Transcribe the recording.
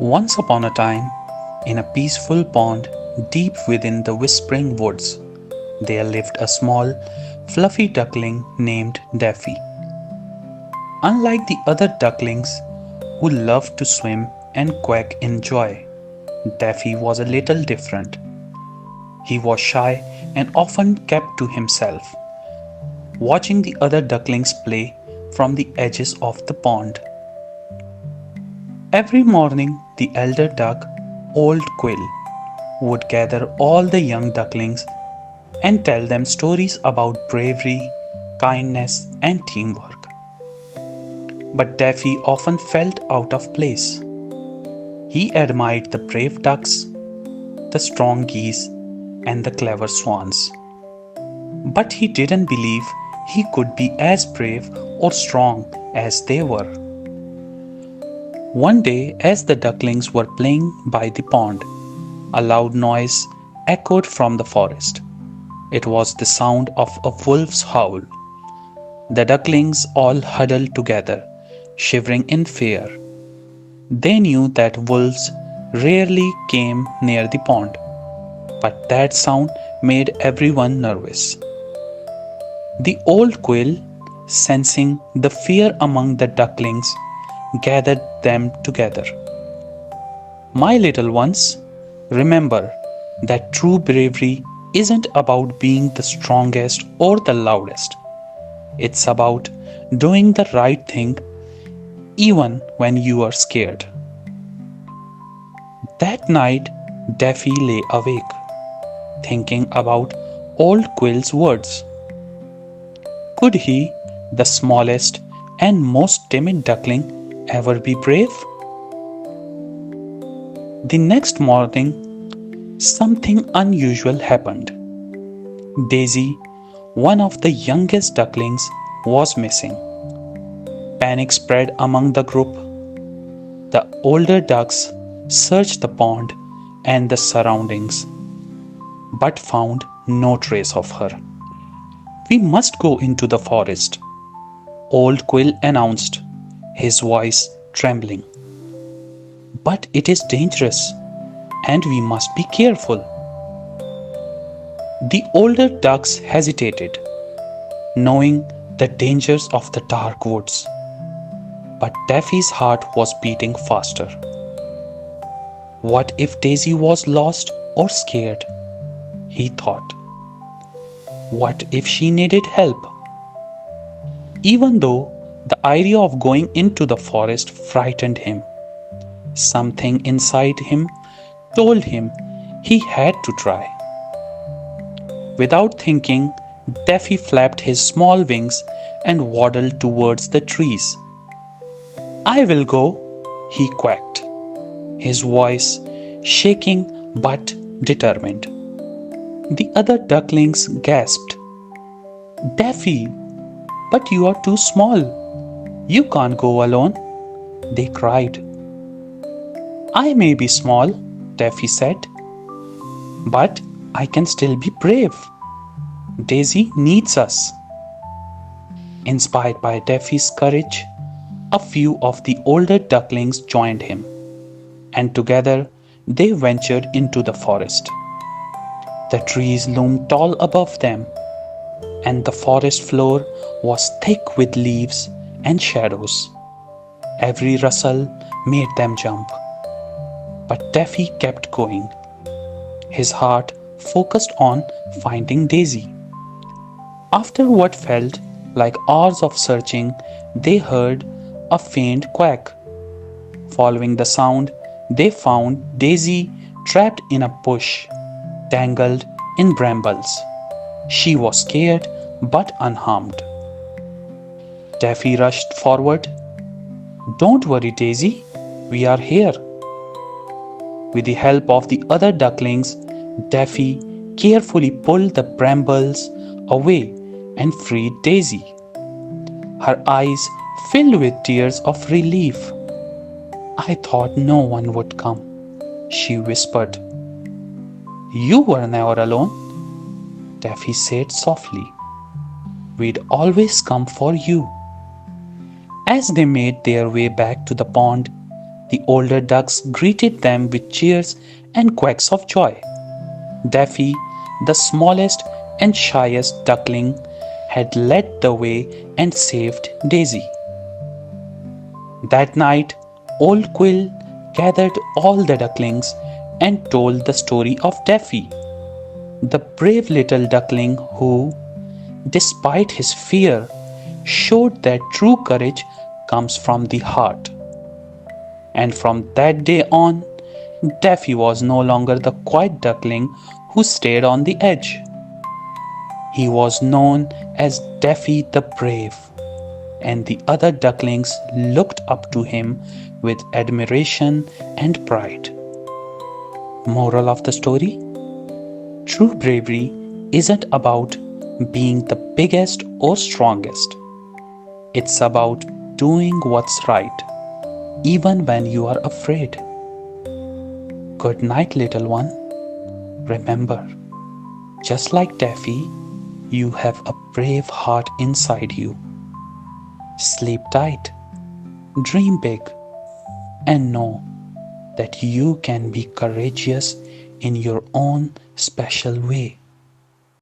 Once upon a time, in a peaceful pond deep within the whispering woods, there lived a small, fluffy duckling named Daffy. Unlike the other ducklings who loved to swim and quack in joy, Daffy was a little different. He was shy and often kept to himself, watching the other ducklings play from the edges of the pond. Every morning, the elder duck, Old Quill, would gather all the young ducklings and tell them stories about bravery, kindness, and teamwork. But Daffy often felt out of place. He admired the brave ducks, the strong geese, and the clever swans. But he didn't believe he could be as brave or strong as they were. One day, as the ducklings were playing by the pond, a loud noise echoed from the forest. It was the sound of a wolf's howl. The ducklings all huddled together, shivering in fear. They knew that wolves rarely came near the pond, but that sound made everyone nervous. The old quill, sensing the fear among the ducklings, gathered them together. My little ones, remember that true bravery isn't about being the strongest or the loudest. It's about doing the right thing even when you are scared. That night, Daffy lay awake, thinking about Old Quill's words. Could he, the smallest and most timid duckling, ever be brave? The next morning, something unusual happened. Daisy, one of the youngest ducklings, was missing. Panic spread among the group. The older ducks searched the pond and the surroundings, but found no trace of her. "We must go into the forest," Old Quill announced, his voice trembling. "But it is dangerous, and we must be careful." The older ducks hesitated, knowing the dangers of the dark woods. But Daffy's heart was beating faster. What if Daisy was lost or scared? He thought. What if she needed help? Even though the idea of going into the forest frightened him, something inside him told him he had to try. Without thinking, Daffy flapped his small wings and waddled towards the trees. "I will go," he quacked, his voice shaking but determined. The other ducklings gasped. "Daffy, but you are too small. You can't go alone," they cried. "I may be small," Daffy said, "but I can still be brave. Daisy needs us." Inspired by Daffy's courage, a few of the older ducklings joined him, and together they ventured into the forest. The trees loomed tall above them, and the forest floor was thick with leaves and shadows. Every rustle made them jump. But Daffy kept going, his heart focused on finding Daisy. After what felt like hours of searching, they heard a faint quack. Following the sound, they found Daisy trapped in a bush, tangled in brambles. She was scared but unharmed. Daffy rushed forward. "Don't worry, Daisy, we are here." With the help of the other ducklings, Daffy carefully pulled the brambles away and freed Daisy. Her eyes filled with tears of relief. "I thought no one would come," she whispered. "You were never alone," Daffy said softly. "We'd always come for you." As they made their way back to the pond, The older ducks greeted them with cheers and quacks of joy. Daffy, the smallest and shyest duckling, had led the way and saved Daisy. That night, Old Quill gathered all the ducklings and told the story of Daffy, the brave little duckling who, despite his fear, showed that true courage comes from the heart. And from that day on, Daffy was no longer the quiet duckling who stayed on the edge. He was known as Daffy the Brave, and the other ducklings looked up to him with admiration and pride. Moral of the story: true bravery isn't about being the biggest or strongest. It's about doing what's right, even when you are afraid. Good night, little one. Remember, just like Daffy, you have a brave heart inside you. Sleep tight, dream big, and know that you can be courageous in your own special way.